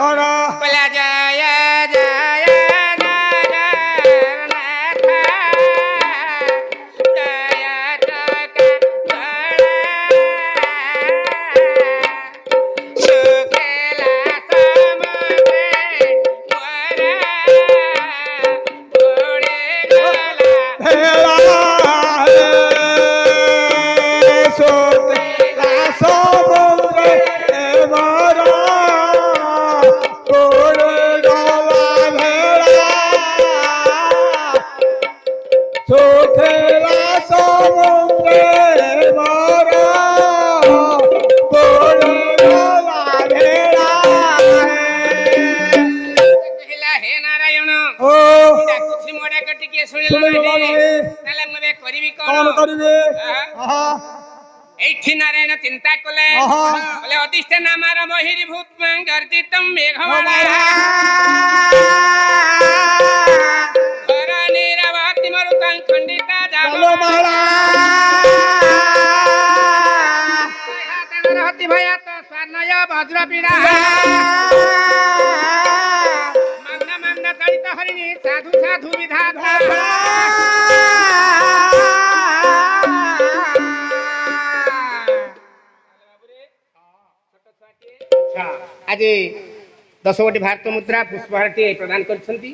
बोला जय जय जगन्नाथ जय जगदम्ब सुखेला समुद्रे मोरा उड़े କହିଲା ହେ ନାରାୟଣ ଡାକୁଛି ମୋ ଡାକ ଟିକେ ଶୁଣିଲ ନାହିଁ ତାହେଲେ ମୁଁ ଏବେ କରିବି କଣ এইটি নারায়ণ চিন্তা কলে বলে অদিষ্ট নামার মহিরি ভূত গর্জিত মেঘমালা ঘর নিরবতি মরুতং খণ্ডিতা জালমালা রহতি ভয়াত স্বর্ণয় বজ্র পীড়া মন্দ মন্দ চলিত হরিণী সাধু সাধু বিধাতা आज 10 गोटी भारत मुद्रा पुष्पहारटी प्रदान करछंती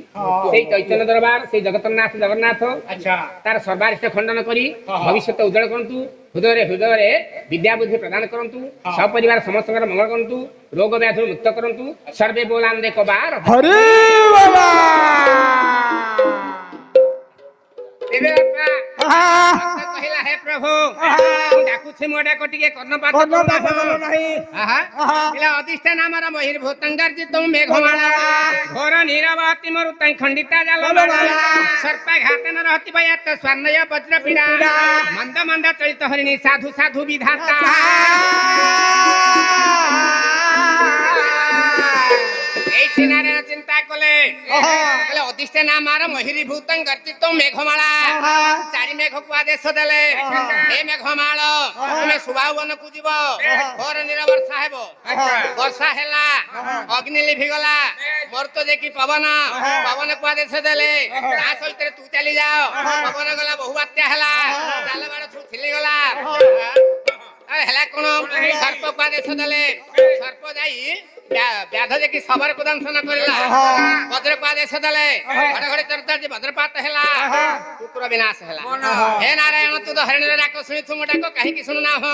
सेई चैतन्य दरबार सेई जगन्नाथ जगन्नाथ अच्छा तार सर्वारिष्ट खंडन करी भविष्य उज्जवल करंतु हृदय विद्या बुद्धि प्रदान करंतु सपरिवार समस्त मंगल करंतु रोग व्याधि मुक्त करंतु सर्वे बोलान देखो बार हरे बाबा देवे बापा कहला हे प्रभु डाकुछि मोडा कोटिके कर्णपात नहीं इला अधिष्ठ नामर महिर भूतंगर्जित मेघमाला घोर नीरवति मरुतै खंडिता जालमाला सर्प घातन रहति भयात स्वर्णय वज्र पीड़ा मंद मंद चलित हरिणी साधु साधु विधाता नारायण चिंता कले अधिष्ठ नामार महिरी भूतं गर्जित मेघमाला चारि मेघ को आदेश देले हे मेघमाल तुमे सुभावन को जीव घोर निरवर्षा हेबो वर्षा हेला अग्नि लिभि गला मर्त जेकी पवन को आदेश देले ता सहित तू चली जाओ पवन गला बहु बात्या हेला जाल बाड़ छिली गला हेला कोन सर्प को आदेश देले सर्प जाई व्याध जेकी सबर को दंशन करला वज्र को आदेश देले घड़े घड़े चरतार जे वज्रपात हेला कुकुर विनाश हेला हे नारायण तू तो हरिण डाक सुनि तू डाक काहे की सुनु ना हो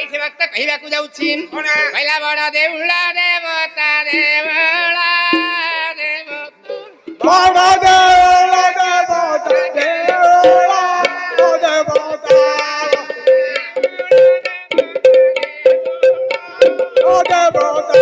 एठी भक्त कहिबा को जाउछि पहिला बड़ देउला देवता देवला देवता बड़ देउला देवता देवला ओ देवता ओ देवता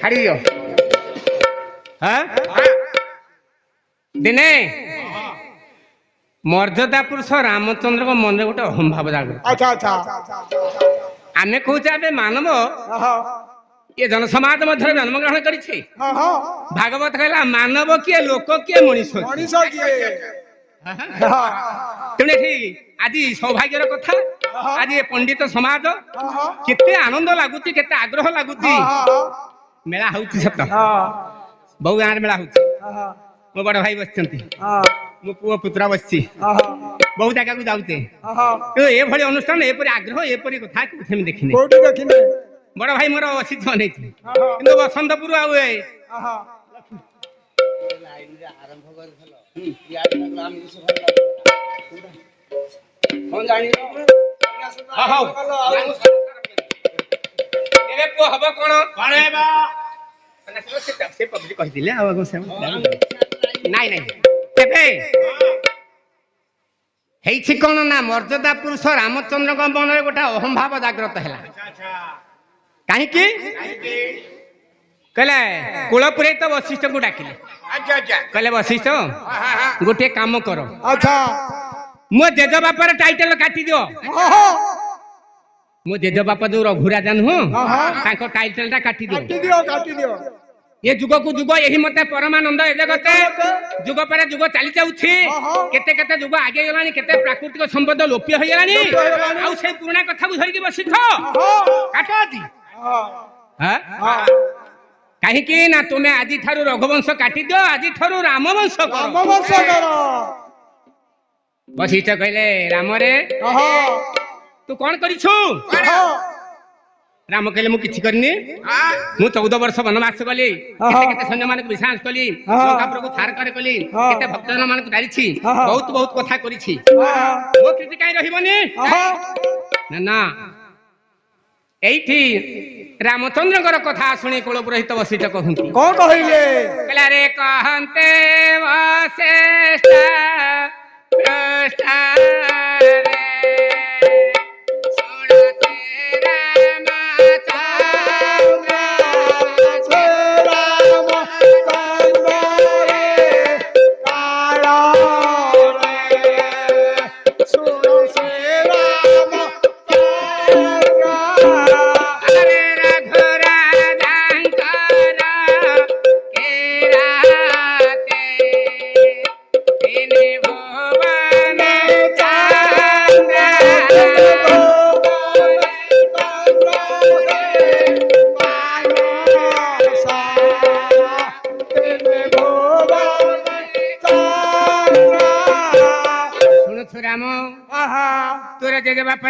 ଛାଡ଼ି ଦିଅ ଦିନେ ମର୍ଯ୍ୟାଦା ପୁରୁଷ ରାମଚନ୍ଦ୍ରଙ୍କ ମନରେ ଗୋଟେ ଅହମ୍ଭାବ ଜାଗୃତ। ଆମେ କହୁଛେ ଏବେ ମାନବ ଇଏ ଜନସମାଜ ମଧ୍ୟରେ ଜନ୍ମଗ୍ରହଣ କରିଛି। ଭାଗବତ କହିଲା ମାନବ କିଏ, ଲୋକ କିଏ, ମଣିଷ କିଏ। ତେଣୁ ଏଠି ଆଜି ସୌଭାଗ୍ୟର କଥା, ଆଜି ଏ ପଣ୍ଡିତ ସମାଜ କେତେ ଆନନ୍ଦ ଲାଗୁଛି, କେତେ ଆଗ୍ରହ ଲାଗୁଛି। ମେଳା ହଉଛି ସତ, ବହୁ ଗାଁରେ ମେଳା ହଉଛି। ମୋ ବଡ ଭାଇ ବସିଛନ୍ତି, ମୋ ପୁଅ ପୁତ୍ର ବସିଛି, ବହୁ ଜାଗାକୁ ଯାଉଛେ। ଏଭଳି ଅନୁଷ୍ଠାନ, ଏପରି ଆଗ୍ରହ, ଏପରି କଥା କୋଉଠି ମୁଁ ଦେଖିନି। ବଡ ଭାଇ ମୋର ଅସିଦ୍ଧ ନେଇଛି, କିନ୍ତୁ ବସନ୍ତପୁର ଆଉ ଏବେ ପୁଅ ହବ କଣ ସେ ପବ୍ଲିକ କହିଥିଲେ ଆଉ ନାଇଁ ନାଇଁ ତେବେ ହେଇଛି କଣ ନା ମର୍ଯ୍ୟାଦା ପୁରୁଷ ରାମଚନ୍ଦ୍ରଙ୍କ ମନରେ ଗୋଟେ ଅହମ୍ଭାବ ଜାଗ୍ରତ ହେଲା। କାହିଁକି କହିଲେ କୂଳପୁରୋହିତ ବଶିଷ୍ଠଙ୍କୁ ଡାକିଲେ। କହିଲେ ବଶିଷ୍ଠ ଗୋଟିଏ କାମ କର, ମୋ ଜେଜ ବାପାର ଟାଇଟଲ କାଟିଦିଅ। ମୋ ଜେଜ ବାପା ଯୋଉ ରଘୁରାଜା ନୁହଁ, ତାଙ୍କ ଟାଇଟଲ ଟା କାଟିଦିଅ। ये जुग को जुग यही मते परमानंद ए जगते जुग पर जुग चली जाउछि। केते केते जुग आगे गलानी, केते प्राकृतिक संपद लोपी होई गलानी। आउ से पुराना कथा को धरि के बसिथ काटोजी कहीं कि ना तुम्हें आज ठारू रघुवंश काटी दियो, आज ठारू रामवंश करो। वशिष्ठ कहले राम रे तू कौन करिछु? राम कहले मु किछि करनी, मु 14 वर्ष वनवास कली, केते सैन्य मानक विश्वास कली, लंकापुर को थार करे कली, केते भक्तजन मानक दारिछि, बहुत बहुत कथा करिछि। मो किछि काई रहिबनी ना ना एठी रामचंद्रकर कथा सुनी कुल पुरोहित वशिष्ठ कहंती कोन कहिले कहला रे कहंते वशिष्ठ कृष्ण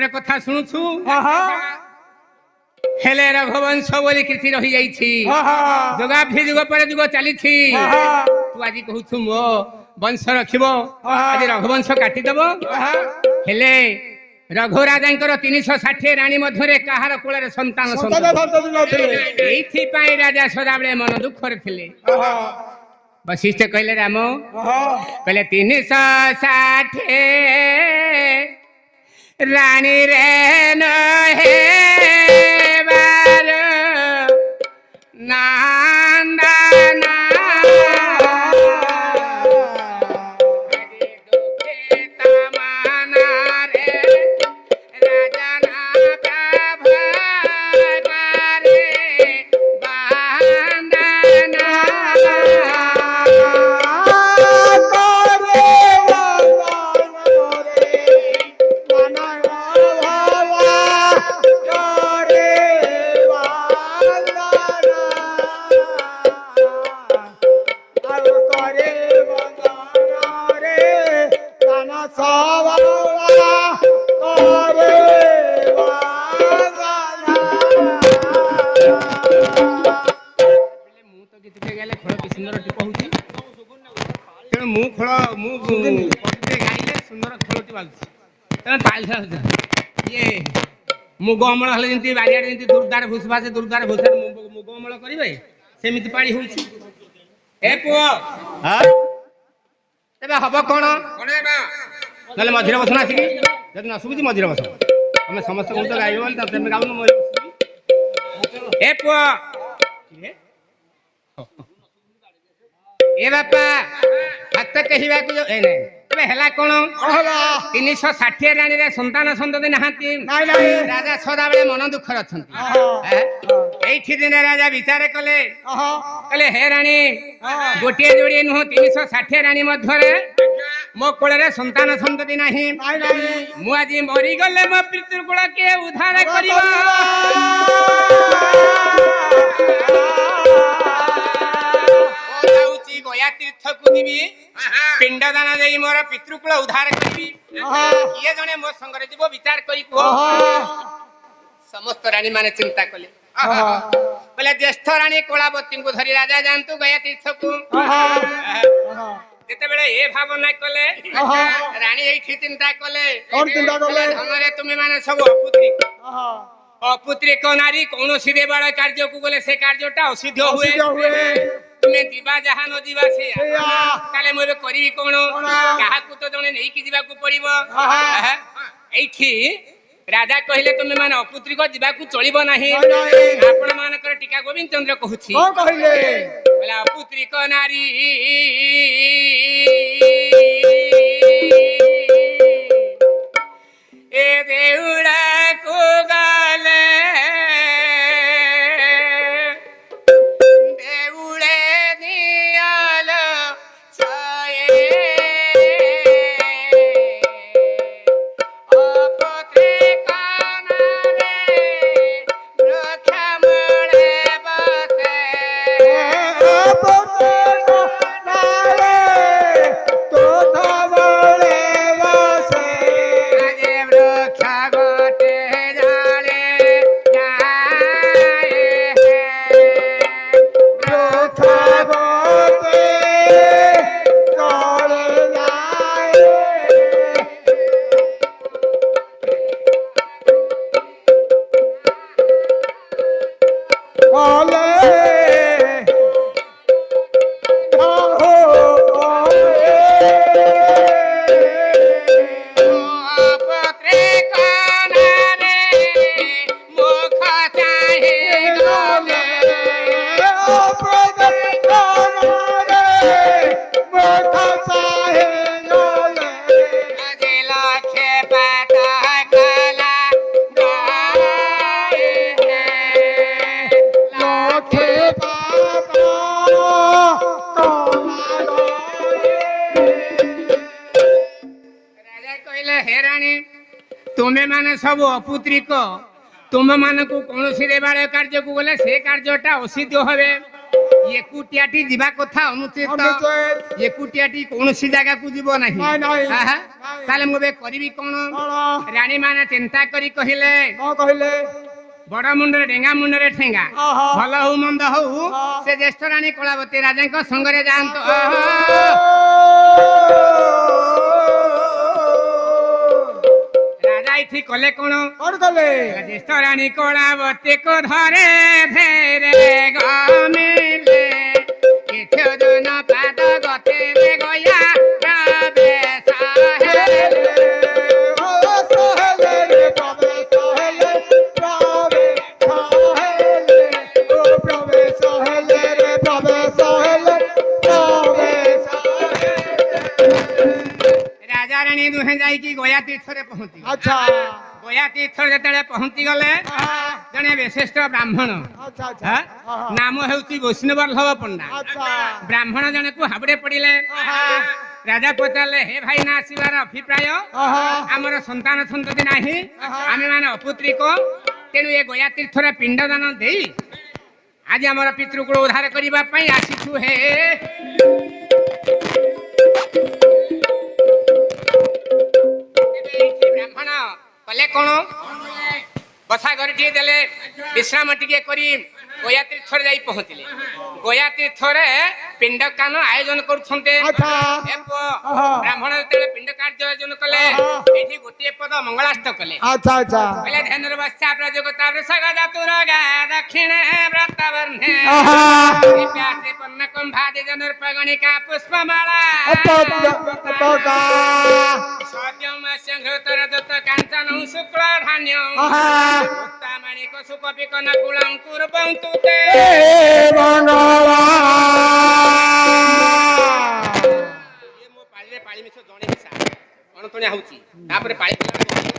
कथा शुणुछु हेले रघुवंश बोली किसी रही जाइछि, जुगाभि जुग पर जुग चली तू आज कहूछु मो वंश रखिबो, आज रघुवंश काटी देबो। हेले रघुराजांकर 360 रानी मध्यरे काहार कुଳରେ संतान एथि पई राजा सदाबळे मन दुख रे थिले। वशिष्ठ कहले राम कहले 360 रानी रे न हे बार नंदना हरि दुखे तमना रे राजना प्रभागारे बंदना मुग अमल हेले जंती बारियाडे जंती दुर्दार भुसभासे दुर्दार भुसार मुग अमल करिवे सेमिति पानी होउछि। ए पुओ तबे हबो कोन कोनेबा नले मझिरे बसना आसी जदि न सुबुची मझिरे बस हम समस्त को तो गाइबो बोल तबे गाउनु मोर ए पुओ ए बापा हाथ कहवाक तेरे है कौन 360 राणी रे संतान संतति नहांती राजा सदा बेले मन दुखर अच्छा दिने राजा विचार कले कले हे राणी गोटे जोड़े नुह 360 राणी मध्य मो कोल संतान संतति नहीं मु आज मरीगले मो पितृकुल के उद्धार करिवा गया तीर्थ को जीवी पिंडदान दे मोर पितृकुल उद्धार करी ये जने मो संगे जीव विचार करी समस्त रानी माने चिंता कले बोले ज्येष्ठ रानी कलावती को धरी राजा जानतु गया तीर्थ को जेते बेले ए भावना कले रानी एठी चिंता कले हमरे तुमे माने सब अपुत्री को नारी कौन सी देवाल कार्य को गले से कार्यटा असिद्ध हुए तुमे दिबा जहा न दिबा से ताले मोबे करिवि कोन काहाकू तो जने नै कि दिबा को पड़िबो एठी राजा कहिले तुमे माने अपुत्री को दिबा को चलिबो नाही आपण मानकर टीका गोविंद चंद्र कहूछि को कहिले बोला अपुत्री को नारी ए देउड़ा को गाले तुम्हें माने सब अपुत्री को तुम मान को कौन सी देवालय कार्य को गले से कार्यटा असिद्ध होवे एकुटियाटी जीवा कथा अनुचित एकुटियाटी कौन सी जगह को जीव नहीं ताले मुबे करिवि कोन रानी माने चिंता करी कहिले बड़ मुंडरे डेंगा मुंडरे ठेंगा भल हो मंद हो से ज्येष्ठ रानी कलावती राजा को संगरे जानतो राजा कले कौन ज्येष्ठ रानी कलावती को धरे धेरे गमिले किछ दिन पाद गते रे गया प्रवेश हेले ओ सहले रे प्रवेश हेले ओ प्रवेश हेले रे प्रवेश हेले राजा रानी दुहे जाई की गया तीर्थ रे पहुंची अच्छा गया तीर्थ जेतले पहुंची गले जने विशिष्ट ब्राह्मण नाम हेउची वैष्णवल्लभ पंडा ब्राह्मण जने को हाबड़े पड़िले राजा पचारे हे भाई ना आसीबार अभिप्राय हमर संतान संतति नाही आमे माने अपुत्री को तेनु ए गया तीर्थ रे पिंडदान देई आज हमर पितृकुल उद्धार करिबा पई आसीछु हे ब्राह्मण कले कौन बसा घर टे देले विश्राम टिके करी गया तीर्थ जाई पहुंचले गया तीर्थ रे पिंड कान आयोजन करूछन्ते ब्राह्मण तेले पिंड कार्य आयोजन कले एठी गोटे पद मंगलाष्ट कले अच्छा अच्छा पहले ध्यान रे बच्चा प्रजोगता रे सगा तुर गा दक्षिण व्रत वर्णे प्यासे पन्न कुंभादि जनुर्पगणिका पुष्पमाला सत्यम संघतर दत्त कांचन शुक्ल धान्य उत्तमणिक सुकपिक नकुलं कुर्वन्तु ते ये मो पाळिले पाळि मिछ जणे हिसा अणतुण्या होउची तापरे पाळि